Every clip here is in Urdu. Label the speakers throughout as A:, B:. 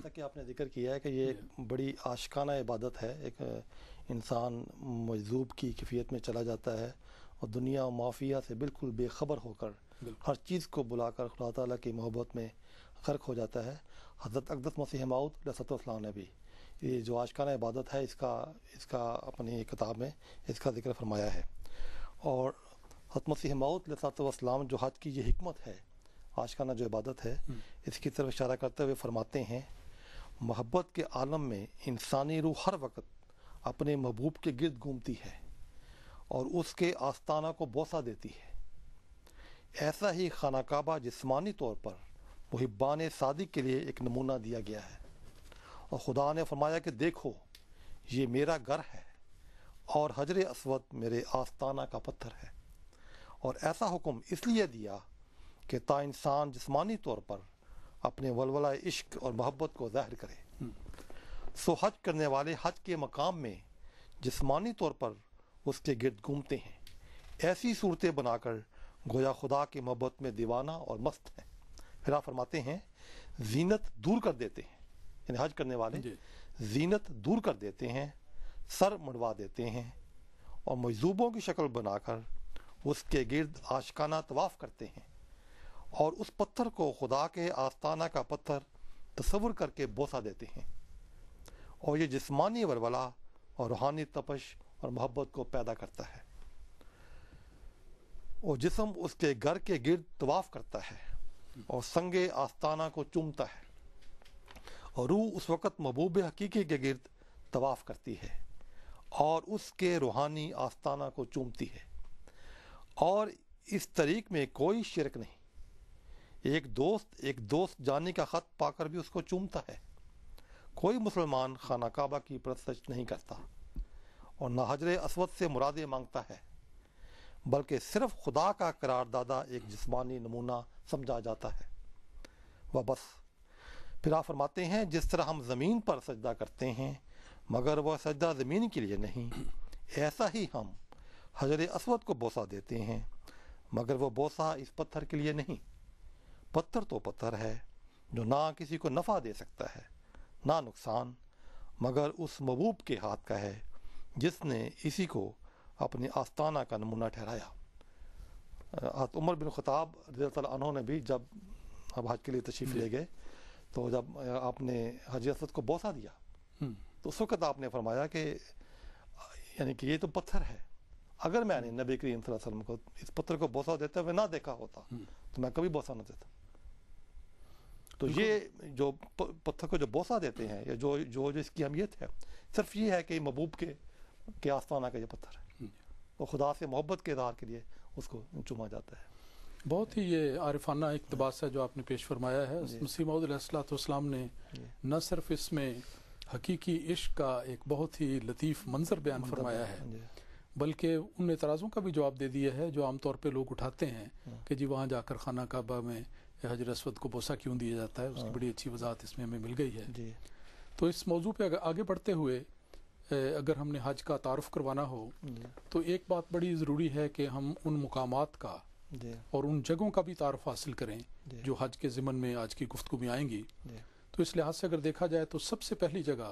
A: جیسا کہ آپ نے ذکر کیا ہے کہ یہ ایک بڑی عاشقانہ عبادت ہے، ایک انسان مجذوب کی کیفیت میں چلا جاتا ہے اور دنیا و مافیہ سے بالکل بے خبر ہو کر ہر چیز کو بلا کر خدا تعالیٰ کی محبت میں غرق ہو جاتا ہے۔ حضرت اقدس مسیح موعود علیہ السلام نے بھی یہ جو عاشقانہ عبادت ہے اس کا اپنی کتاب میں اس کا ذکر فرمایا ہے۔ اور حضرت مسیح موعود علیہ السلام جو حج کی یہ حکمت ہے، عاشقانہ جو عبادت ہے، اس کی طرف اشارہ کرتے ہوئے فرماتے ہیں، محبت کے عالم میں انسانی روح ہر وقت اپنے محبوب کے گرد گھومتی ہے اور اس کے آستانہ کو بوسہ دیتی ہے۔ ایسا ہی خانہ کعبہ جسمانی طور پر محبان صادق کے لیے ایک نمونہ دیا گیا ہے، اور خدا نے فرمایا کہ دیکھو یہ میرا گھر ہے اور حجر اسود میرے آستانہ کا پتھر ہے۔ اور ایسا حکم اس لیے دیا کہ تا انسان جسمانی طور پر اپنے ولولہ عشق اور محبت کو ظاہر کرے۔ سو حج کرنے والے حج کے مقام میں جسمانی طور پر اس کے گرد گھومتے ہیں، ایسی صورتیں بنا کر گویا خدا کی محبت میں دیوانہ اور مست ہیں۔ پھر آپ فرماتے ہیں زینت دور کر دیتے ہیں، یعنی حج کرنے والے زینت دور کر دیتے ہیں، سر منڈوا دیتے ہیں اور مجذوبوں کی شکل بنا کر اس کے گرد عاشقانہ طواف کرتے ہیں، اور اس پتھر کو خدا کے آستانہ کا پتھر تصور کر کے بوسہ دیتے ہیں، اور یہ جسمانی ولولہ اور روحانی تپش اور محبت کو پیدا کرتا ہے، اور جسم اس کے گھر کے گرد طواف کرتا ہے اور سنگ آستانہ کو چومتا ہے، اور روح اس وقت محبوب حقیقی کے گرد طواف کرتی ہے اور اس کے روحانی آستانہ کو چومتی ہے۔ اور اس طریق میں کوئی شرک نہیں، ایک دوست جانے کا خط پا کر بھی اس کو چومتا ہے۔ کوئی مسلمان خانہ کعبہ کی پرستش نہیں کرتا اور نہ حجر اسود سے مرادیں مانگتا ہے، بلکہ صرف خدا کا قرار دادا ایک جسمانی نمونہ سمجھا جاتا ہے وہ بس۔ پھر آپ فرماتے ہیں جس طرح ہم زمین پر سجدہ کرتے ہیں مگر وہ سجدہ زمین کے لیے نہیں، ایسا ہی ہم حجر اسود کو بوسہ دیتے ہیں مگر وہ بوسہ اس پتھر کے لیے نہیں۔ پتھر تو پتھر ہے جو نہ کسی کو نفع دے سکتا ہے نہ نقصان، مگر اس محبوب کے ہاتھ کا ہے جس نے اسی کو اپنے آستانہ کا نمونہ ٹھہرایا۔ حضرت عمر بن خطاب رضی اللہ عنہ نے بھی جب اب حج کے لیے تشریف لے گئے تو جب آپ نے حجر اسود کو بوسہ دیا تو اس وقت آپ نے فرمایا کہ یعنی کہ یہ تو پتھر ہے، اگر میں نے نبی کریم صلی اللہ علیہ وسلم کو اس پتھر کو بوسہ دیتے ہوئے نہ دیکھا ہوتا تو میں کبھی بوسہ نہ دیتا۔ تو یہ جو پتھر کو جو بوسہ دیتے ہیں یا جو اس کی اہمیت ہے صرف یہ ہے کہ محبوب کے آستانہ کا یہ پتھر ہے، اور خدا سے محبت کے اظہار کے لیے اس کو چوما جاتا ہے۔
B: بہت ہی یہ عارفانہ اقتباس ہے جو آپ نے پیش فرمایا ہے۔ مسیح موعود علیہ السلام نے نہ صرف اس میں حقیقی عشق کا ایک بہت ہی لطیف منظر بیان فرمایا ہے بلکہ ان اعتراضوں کا بھی جواب دے دیا ہے جو عام طور پہ لوگ اٹھاتے ہیں کہ جی وہاں جا کر خانہ کعبہ میں حجر اسود کو بوسہ کیوں دیا جاتا ہے، اس کی بڑی اچھی وضاحت اس میں ہمیں مل گئی ہے۔ تو اس موضوع پہ آگے بڑھتے ہوئے اگر ہم نے حج کا تعارف کروانا ہو تو ایک بات بڑی ضروری ہے کہ ہم ان مقامات کا اور ان جگہوں کا بھی تعارف حاصل کریں جو حج کے ضمن میں آج کی گفتگو میں آئیں گی۔ تو اس لحاظ سے اگر دیکھا جائے تو سب سے پہلی جگہ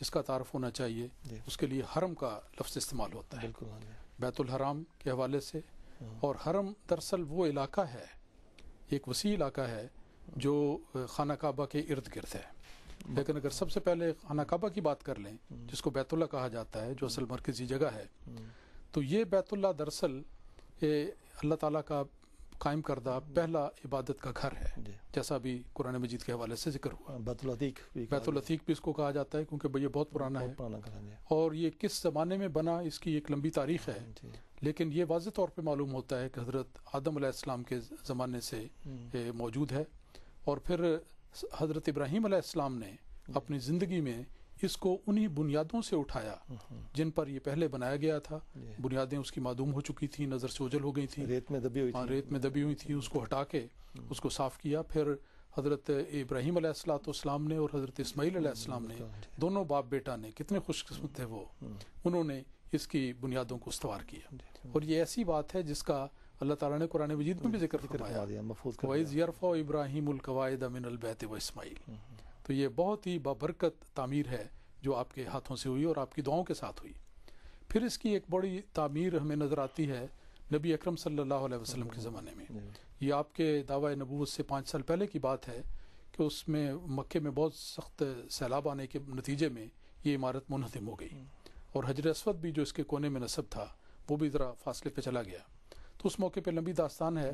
B: جس کا تعارف ہونا چاہیے اس کے لیے حرم کا لفظ استعمال ہوتا ہے بیت الحرام کے حوالے سے۔ اور حرم دراصل وہ علاقہ ہے، ایک وسیع علاقہ ہے جو خانہ کعبہ کے ارد گرد ہے، لیکن اگر سب سے پہلے خانہ کعبہ کی بات کر لیں جس کو بیت اللہ کہا جاتا ہے جو اصل مرکزی جگہ ہے، تو یہ بیت اللہ دراصل اللہ تعالیٰ کا قائم کردہ پہلا عبادت کا گھر ہے، جیسا بھی قرآن مجید کے حوالے سے ذکر ہوا۔ بیت العتیق بھی اس کو کہا جاتا ہے کیونکہ یہ بہت پرانا ہے، اور یہ کس زمانے میں بنا اس کی ایک لمبی تاریخ ہے، لیکن یہ واضح طور پہ معلوم ہوتا ہے کہ حضرت آدم علیہ السلام کے زمانے سے موجود ہے، اور پھر حضرت ابراہیم علیہ السلام نے اپنی زندگی میں اس کو انہی بنیادوں سے اٹھایا جن پر یہ پہلے بنایا گیا تھا۔ بنیادیں اس کی معدوم ہو چکی تھیں، نظر سے اوجھل ہو گئی تھیں، ریت میں دبی ہوئی تھی، اس کو ہٹا کے اس کو صاف کیا۔ پھر حضرت ابراہیم علیہ السلام نے اور حضرت اسماعیل علیہ السلام نے، دونوں باپ بیٹا نے، کتنے خوش قسمت تھے وہ، انہوں نے اس کی بنیادوں کو استوار کیا۔ اور یہ ایسی بات ہے جس کا اللہ تعالیٰ نے قرآن مجید میں بھی ذکر فرمایا، وَإِذْ يَرْفَعُ إِبْرَاهِيمُ الْقَوَاعِدَ مِنَ الْبَيْتِ وَإِسْمَاعِيلُ۔ تو یہ بہت ہی بابرکت تعمیر ہے جو آپ کے ہاتھوں سے ہوئی اور آپ کی دعاؤں کے ساتھ ہوئی۔ پھر اس کی ایک بڑی تعمیر ہمیں نظر آتی ہے نبی اکرم صلی اللہ علیہ وسلم کے زمانے میں۔ یہ آپ کے دعوی نبوت سے 5 سال پہلے کی بات ہے کہ اس میں مکے میں بہت سخت سیلاب آنے کے نتیجے میں یہ عمارت منہدم ہو گئی، اور حجر اسود بھی جو اس کے کونے میں نصب تھا وہ بھی ذرا فاصلے پہ چلا گیا۔ تو اس موقع پہ لمبی داستان ہے،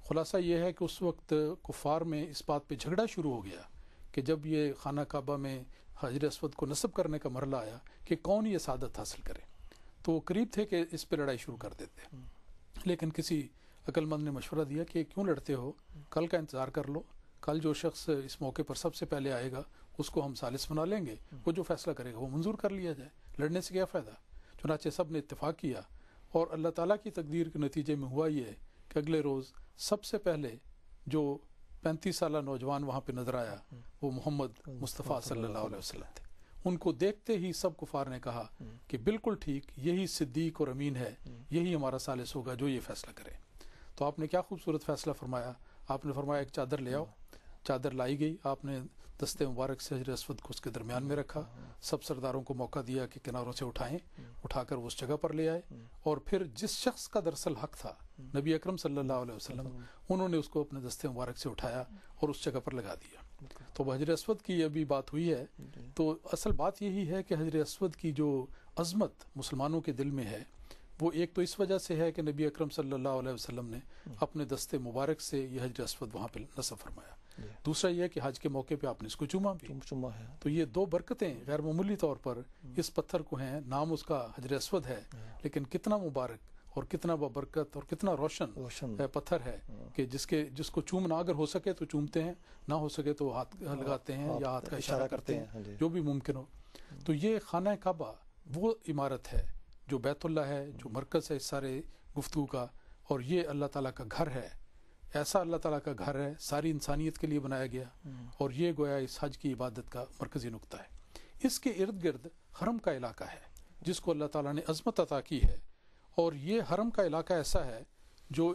B: خلاصہ یہ ہے کہ اس وقت کفار میں اس بات پہ جھگڑا شروع ہو گیا کہ جب یہ خانہ کعبہ میں حجر اسود کو نصب کرنے کا مرحلہ آیا کہ کون یہ سعادت حاصل کرے، تو وہ قریب تھے کہ اس پہ لڑائی شروع کر دیتے، لیکن کسی عقل مند نے مشورہ دیا کہ کیوں لڑتے ہو، کل کا انتظار کر لو، کل جو شخص اس موقع پر سب سے پہلے آئے گا اس کو ہم ثالث بنا لیں گے، وہ جو فیصلہ کرے گا وہ منظور کر لیا جائے، لڑنے سے کیا فائدہ۔ چنانچہ سب نے اتفاق کیا، اور اللہ تعالیٰ کی تقدیر کے نتیجے میں ہوا یہ کہ اگلے روز سب سے پہلے جو 35 سالہ نوجوان وہاں پہ نظر آیا وہ محمد مصطفیٰ صلی اللہ علیہ وسلم تھے۔ ان کو دیکھتے ہی سب کفار نے کہا کہ بالکل ٹھیک، یہی صدیق اور امین ہے، یہی ہمارا ثالث ہوگا جو یہ فیصلہ کرے۔ تو آپ نے کیا خوبصورت فیصلہ فرمایا، آپ نے فرمایا ایک چادر لے آؤ، چادر لائی گئی، آپ نے دست مبارک سے حجر اسود کو اس کے درمیان میں رکھا، سب سرداروں کو موقع دیا کہ کناروں سے اٹھائیں، اٹھا کر وہ اس جگہ پر لے آئے، اور پھر جس شخص کا دراصل حق تھا نبی اکرم صلی اللہ علیہ وسلم، انہوں نے اس کو اپنے دست مبارک سے اٹھایا اور اس جگہ پر لگا دیا۔ تو حجر اسود کی ابھی بات ہوئی ہے، تو اصل بات یہی ہے کہ حجر اسود کی جو عظمت مسلمانوں کے دل میں ہے وہ ایک تو اس وجہ سے ہے کہ نبی اکرم صلی اللہ علیہ وسلم نے اپنے دست مبارک سے یہ حجر اسود وہاں پہ نصب فرمایا، دوسرا یہ ہے کہ حج کے موقع پہ آپ نے اس کو چوما بھی، تو یہ دو برکتیں غیر معمولی طور پر اس پتھر کو ہیں، نام اس کا حجر اسود ہے لیکن کتنا مبارک اور کتنا بابرکت اور کتنا روشن پتھر ہے کہ جس کو چومنا اگر ہو سکے تو چومتے ہیں، نہ ہو سکے تو ہاتھ لگاتے ہیں یا ہاتھ کا اشارہ کرتے ہیں جو بھی ممکن ہو۔ تو یہ خانہ کعبہ وہ عمارت ہے جو بیت اللہ ہے، جو مرکز ہے اس سارے گفتگو کا، اور یہ اللہ تعالیٰ کا گھر ہے، ایسا اللہ تعالیٰ کا گھر ہے ساری انسانیت کے لیے بنایا گیا، اور یہ گویا اس حج کی عبادت کا مرکزی نقطہ ہے۔ اس کے ارد گرد حرم کا علاقہ ہے جس کو اللہ تعالیٰ نے عظمت عطا کی ہے، اور یہ حرم کا علاقہ ایسا ہے جو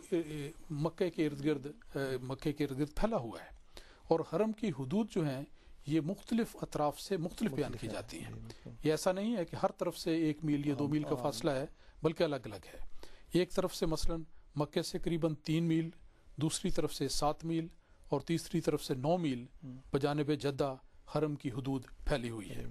B: مکے کے ارد گرد پھیلا ہوا ہے، اور حرم کی حدود جو ہیں یہ مختلف اطراف سے مختلف بیان کی جاتی ہیں۔ یہ ایسا نہیں ہے کہ ہر طرف سے 1 میل یا 2 میل کا فاصلہ ہے، بلکہ الگ الگ ہے۔ ایک طرف سے مثلا مکے سے قریباً 3 میل، دوسری طرف سے 7 میل، اور تیسری طرف سے 9 میل بجانب جدہ حرم کی حدود پھیلی ہوئی ہے۔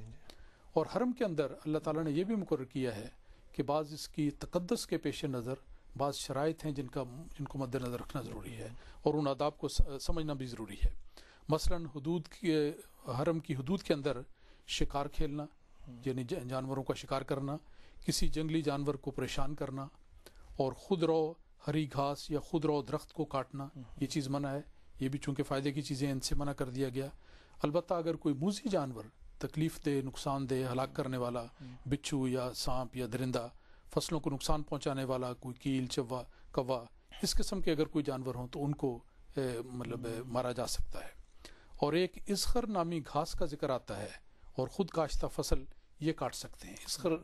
B: اور حرم کے اندر اللہ تعالیٰ نے یہ بھی مقرر کیا ہے کہ بعض اس کی تقدس کے پیش نظر بعض شرائط ہیں جن کو مد نظر رکھنا ضروری ہے، اور ان آداب کو سمجھنا بھی ضروری ہے۔ مثلا حرم کی حدود کے اندر شکار کھیلنا، یعنی جانوروں کا شکار کرنا، کسی جنگلی جانور کو پریشان کرنا، اور خود رو ہری گھاس یا خود رو درخت کو کاٹنا، یہ چیز منع ہے۔ یہ بھی چونکہ فائدے کی چیزیں ان سے منع کر دیا گیا۔ البتہ اگر کوئی موذی جانور، تکلیف دہ، نقصان دہ، ہلاک کرنے والا، بچھو یا سانپ یا درندہ، فصلوں کو نقصان پہنچانے والا، کوئی کیل، چوا، کوا، اس قسم کے اگر کوئی جانور ہوں تو ان کو مارا جا سکتا ہے۔ اور ایک اسخر نامی گھاس کا ذکر آتا ہے، اور خود کاشتہ فصل یہ کاٹ سکتے ہیں۔ اسخر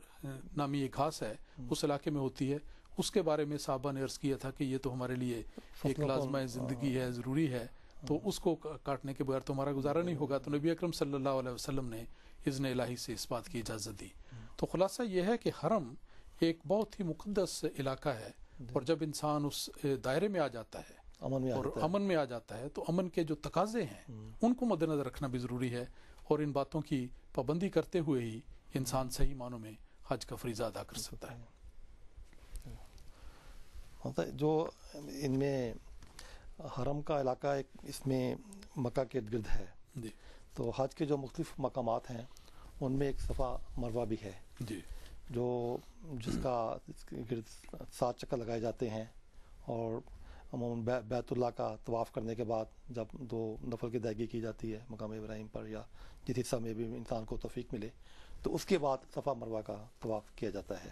B: نامی ایک گھاس ہے، اس علاقے میں ہوتی ہے، اس کے بارے میں صحابہ نے عرض کیا تھا کہ یہ تو ہمارے لیے ایک لازمہ زندگی ہے، ضروری ہے، تو اس کو کاٹنے کے بغیر تو ہمارا گزارا نہیں ہوگا۔ تو نبی اکرم صلی اللہ علیہ وسلم نے اذن الہی سے اس بات کی اجازت دی۔ تو خلاصہ یہ ہے کہ حرم ایک بہت ہی مقدس علاقہ ہے، اور جب انسان اس دائرے میں آ جاتا ہے اور امن میں آ جاتا ہے تو امن کے جو تقاضے ہیں ان کو مد نظر رکھنا بھی ضروری ہے، اور ان باتوں کی پابندی کرتے ہوئے ہی انسان صحیح معنوں میں حج کا فریضہ ادا کر سکتا ہے۔
A: جو ان میں حرم کا علاقہ اس میں مکہ کے ارد گرد ہے، تو حج کے جو مختلف مقامات ہیں ان میں ایک صفا مروہ بھی ہے، جس کا گرد 7 چکر لگائے جاتے ہیں، اور عموماً بیت اللہ کا طواف کرنے کے بعد جب 2 نفل کی ادائیگی کی جاتی ہے مقام ابراہیم پر یا جس حصہ میں بھی انسان کو توفیق ملے، تو اس کے بعد صفا مروہ کا طواف کیا جاتا ہے۔